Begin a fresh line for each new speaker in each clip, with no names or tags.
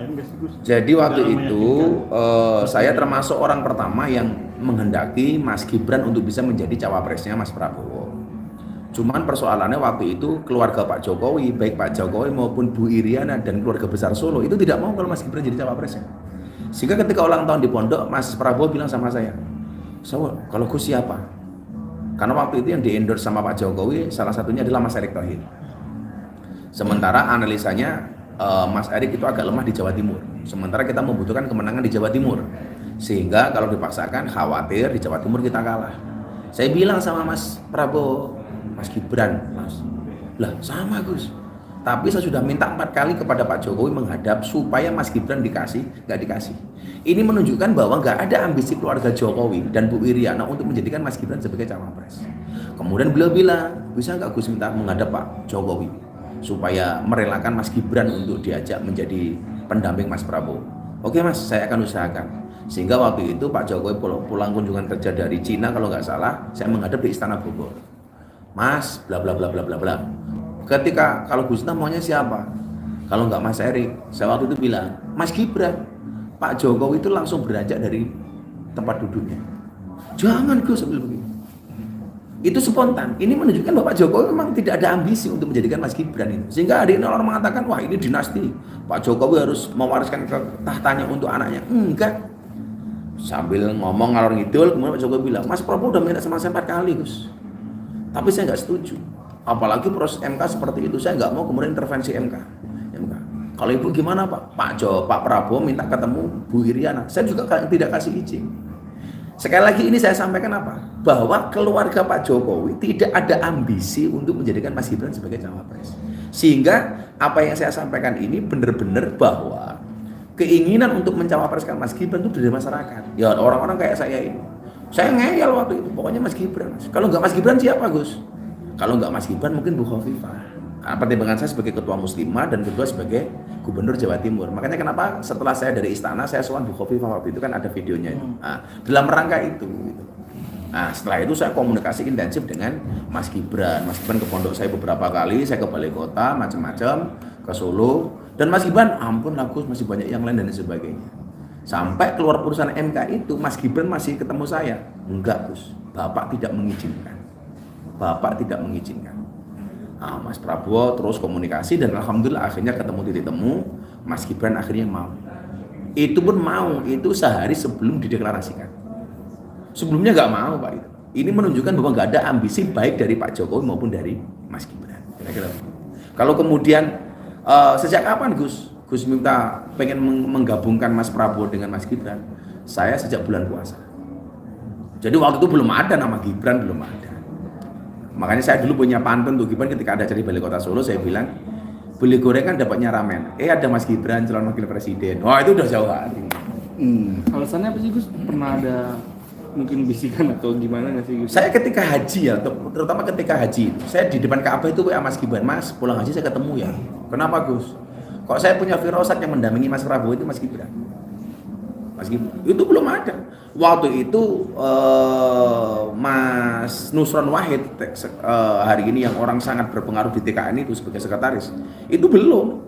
lain nggak sih Gus?
Jadi waktu
Dalam
itu saya termasuk orang pertama yang menghendaki Mas Gibran untuk bisa menjadi cawapresnya Mas Prabowo. Cuman persoalannya waktu itu keluarga Pak Jokowi, baik Pak Jokowi maupun Bu Iriana dan keluarga besar Solo itu tidak mau kalau Mas Gibran jadi cawapresnya. Sehingga ketika ulang tahun di pondok, Mas Prabowo bilang sama saya, "So, kalau Gus siapa?" Karena waktu itu yang di-endorse sama Pak Jokowi salah satunya adalah Mas Erick Thohir. Sementara analisanya Mas Erick itu agak lemah di Jawa Timur. Sementara kita membutuhkan kemenangan di Jawa Timur. Sehingga kalau dipaksakan khawatir di Jawa Timur kita kalah. Saya bilang sama Mas Prabowo, Mas Gibran, Mas. Lah sama Gus. Tapi saya sudah minta 4 kali kepada Pak Jokowi menghadap supaya Mas Gibran dikasih, nggak dikasih. Ini menunjukkan bahwa nggak ada ambisi keluarga Jokowi dan Bu Iriana untuk menjadikan Mas Gibran sebagai cawapres. Kemudian beliau bilang, bisa nggak Gus minta menghadap Pak Jokowi supaya merelakan Mas Gibran untuk diajak menjadi pendamping Mas Prabowo. Oke Mas, saya akan usahakan. Sehingga waktu itu Pak Jokowi pulang kunjungan kerja dari Cina kalau nggak salah, saya menghadap di Istana Bogor. Mas, bla bla bla bla bla bla. Ketika kalau Gus maunya siapa? Kalau nggak Mas Erick, saya waktu itu bilang, Mas Gibran. Pak Jokowi itu langsung beranjak dari tempat duduknya. Jangan Gus, sambil begitu. Itu spontan. Ini menunjukkan bahwa Pak Jokowi memang tidak ada ambisi untuk menjadikan Mas Gibran itu. Sehingga ada orang mengatakan, wah ini dinasti. Pak Jokowi harus mewariskan tahtanya untuk anaknya. Enggak. Sambil ngomong ngalor ngidul, kemudian Pak Jokowi bilang, Mas Prabowo udah minta sama saya 4 kali Gus. Tapi saya nggak setuju. Apalagi proses MK seperti itu, saya nggak mau kemudian intervensi MK. Kalau ibu gimana Pak? Pak Prabowo minta ketemu Bu Iriana, saya juga tidak kasih izin. Sekali lagi ini saya sampaikan apa? Bahwa keluarga Pak Jokowi tidak ada ambisi untuk menjadikan Mas Gibran sebagai cawapres. Sehingga apa yang saya sampaikan ini benar-benar bahwa keinginan untuk mencawapreskan Mas Gibran itu dari masyarakat. Ya orang-orang kayak saya ini. Saya ngeyel waktu itu, pokoknya Mas Gibran. Kalau nggak Mas Gibran siapa Gus? Kalau nggak Mas Gibran mungkin Bu Khofifah. Karena pertimbangan saya sebagai ketua muslimah dan kedua sebagai gubernur Jawa Timur. Makanya kenapa setelah saya dari istana saya sowan Bu Khofifah waktu itu kan ada videonya itu. Nah, dalam rangka itu. Gitu. Nah setelah itu saya komunikasi intensif dengan Mas Gibran. Mas Gibran ke pondok saya beberapa kali, saya ke balai kota macam-macam, ke Solo. Dan Mas Gibran, ampun Gus masih banyak yang lain dan sebagainya. Sampai keluar putusan MK itu Mas Gibran masih ketemu saya. Enggak Gus, Bapak tidak mengizinkan. Bapak tidak mengizinkan. Nah, Mas Prabowo terus komunikasi dan alhamdulillah akhirnya ketemu titik temu. Mas Gibran akhirnya mau. Itu pun mau, itu sehari sebelum dideklarasikan. Sebelumnya nggak mau Pak itu. Ini menunjukkan bahwa nggak ada ambisi baik dari Pak Jokowi maupun dari Mas Gibran. Kira-kira. Kalau kemudian sejak kapan Gus minta pengen menggabungkan Mas Prabowo dengan Mas Gibran? Saya sejak bulan puasa. Jadi waktu itu belum ada nama Gibran, belum ada. Makanya saya dulu punya pantun tuh Gibran ketika ada dari Balai Kota Solo, saya bilang beli gorengan dapatnya ramen. Ada Mas Gibran calon wakil presiden. Wah itu udah jauh hari.
Alasannya apa sih Gus? Pernah ada mungkin bisikan atau gimana nggak sih Gus?
Saya ketika haji ya, terutama ketika haji, saya di depan Ka'bah itu WA Mas Gibran, Mas pulang haji saya ketemu ya. Kenapa Gus? Kok saya punya firasat yang mendampingi Mas Prabowo itu Mas Gibran. Mas Gibran itu belum ada. Waktu itu Mas Nusron Wahid hari ini yang orang sangat berpengaruh di TKN itu sebagai sekretaris itu belum.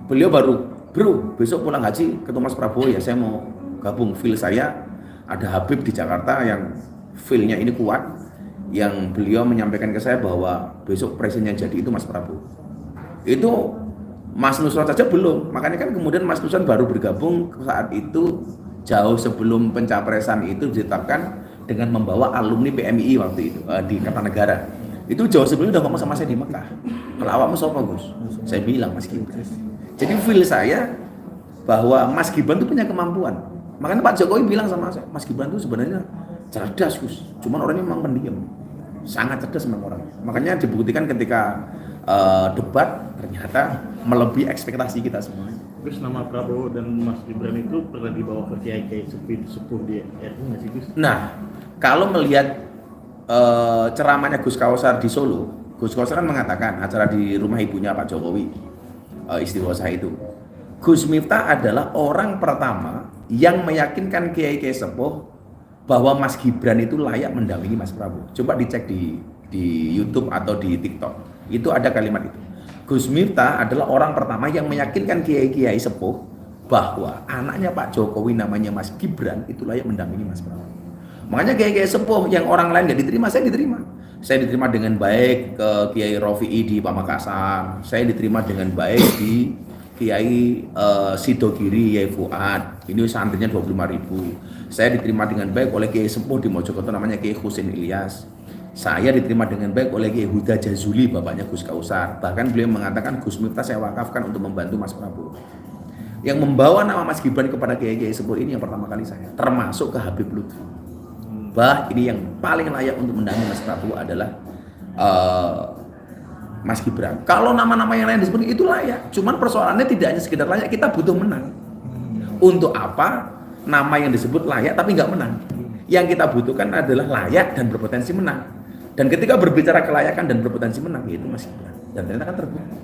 Beliau baru, bro besok pulang haji ketemu Mas Prabowo ya, saya mau gabung. Feel saya ada Habib di Jakarta yang feelnya ini kuat, yang beliau menyampaikan ke saya bahwa besok presiden yang jadi itu Mas Prabowo. Itu Mas Nusron saja belum, makanya kan kemudian Mas Nusron baru bergabung saat itu jauh sebelum pencapresan itu ditetapkan dengan membawa alumni PMI waktu itu di Kertanegara. Itu jauh sebelumnya udah ngomong sama saya di Mekah. Kalau awakmu sapa Gus? Saya bilang Mas Gibran. Jadi feel saya bahwa Mas Gibran itu punya kemampuan. Makanya Pak Jokowi bilang sama saya, Mas Gibran itu sebenarnya cerdas Gus, cuman orangnya memang pendiam. Sangat cerdas memang orangnya. Makanya dibuktikan ketika debat ternyata melebihi ekspektasi kita semua.
Terus nama Prabowo dan Mas Gibran itu pernah dibawa ke kiai-kiai sepuh di RI nggak sih Gus?
Nah, kalau melihat ceramahnya Gus Kausar di Solo, Gus Kausar kan mengatakan acara di rumah ibunya Pak Jokowi, istighosa itu, Gus Miftah adalah orang pertama yang meyakinkan kiai-kiai sepuh bahwa Mas Gibran itu layak mendampingi Mas Prabowo. Coba dicek di YouTube atau di TikTok, itu ada kalimat itu. Gus Miftah adalah orang pertama yang meyakinkan kiai-kiai sepuh bahwa anaknya Pak Jokowi namanya Mas Gibran itu layak mendampingi Mas Prabowo. Makanya kayak sepuh yang orang lain nggak diterima, saya diterima. Saya diterima dengan baik ke Kiai Rofi'i di Pamekasan. Saya diterima dengan baik di Kiai Sidogiri Yai Fuad. Ini santrinya 25.000. Saya diterima dengan baik oleh Kiai sepuh di Mojokerto namanya Kiai Husin Ilyas. Saya diterima dengan baik oleh Kiai Huda Jazuli, bapaknya Gus Kausar. Bahkan beliau mengatakan Gus Miftah saya wakafkan untuk membantu Mas Prabowo. Yang membawa nama Mas Gibran kepada Kiai sepuh ini yang pertama kali saya, termasuk ke Habib Lutfi. Bah, ini yang paling layak untuk mendampingi Mas Prabowo adalah Mas Gibran. Kalau nama-nama yang lain disebut itu layak. Cuman persoalannya tidak hanya sekedar layak, kita butuh menang. Untuk apa nama yang disebut layak tapi nggak menang? Yang kita butuhkan adalah layak dan berpotensi menang. Dan ketika berbicara kelayakan dan berpotensi menang, itu Mas Gibran. Dan ternyata kan terbukti.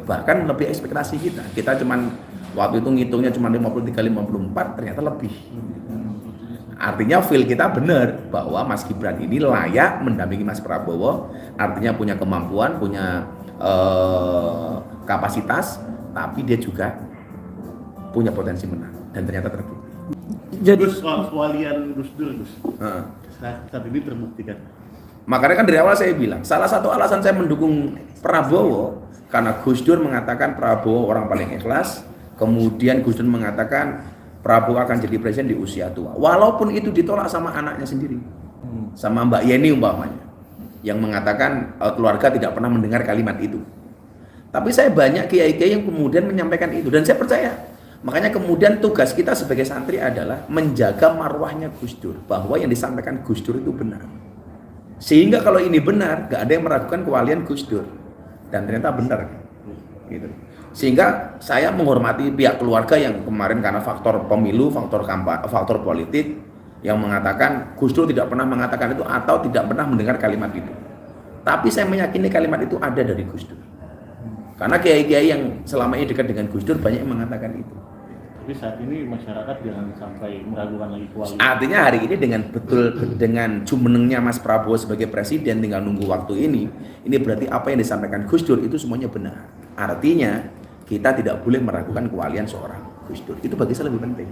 Bahkan lebih ekspektasi kita. Kita cuman waktu itu ngitungnya cuma 53-54, ternyata lebih. Artinya feel kita benar bahwa Mas Gibran ini layak mendampingi Mas Prabowo. Artinya punya kemampuan, punya kapasitas, tapi dia juga punya potensi menang. Dan ternyata terbukti.
Jadi soal kewalian Gus Dur, Gus. Saat ini terbukti kan.
Makanya kan dari awal saya bilang, salah satu alasan saya mendukung Prabowo karena Gus Dur mengatakan Prabowo orang paling ikhlas, kemudian Gus Dur mengatakan Prabowo akan jadi presiden di usia tua. Walaupun itu ditolak sama anaknya sendiri, sama Mbak Yeni umpamanya, yang mengatakan keluarga tidak pernah mendengar kalimat itu. Tapi saya banyak kiai-kiai yang kemudian menyampaikan itu dan saya percaya. Makanya kemudian tugas kita sebagai santri adalah menjaga marwahnya Gus Dur, bahwa yang disampaikan Gus Dur itu benar. Sehingga kalau ini benar, gak ada yang meragukan kewalian Gus Dur. Dan ternyata benar. Gitu. Sehingga saya menghormati pihak keluarga yang kemarin karena faktor pemilu, faktor politik, yang mengatakan Gus Dur tidak pernah mengatakan itu atau tidak pernah mendengar kalimat itu. Tapi saya meyakini kalimat itu ada dari Gus Dur. Karena kiai-kiai yang selama ini dekat dengan Gus Dur banyak yang mengatakan itu.
Tapi saat ini masyarakat jangan sampai meragukan lagi kualitas.
Artinya hari ini dengan jumenengnya Mas Prabowo sebagai presiden tinggal nunggu waktu ini berarti apa yang disampaikan Gus Dur itu semuanya benar. Artinya kita tidak boleh meragukan kewalian seorang Gus Dur. Itu bagi saya lebih penting.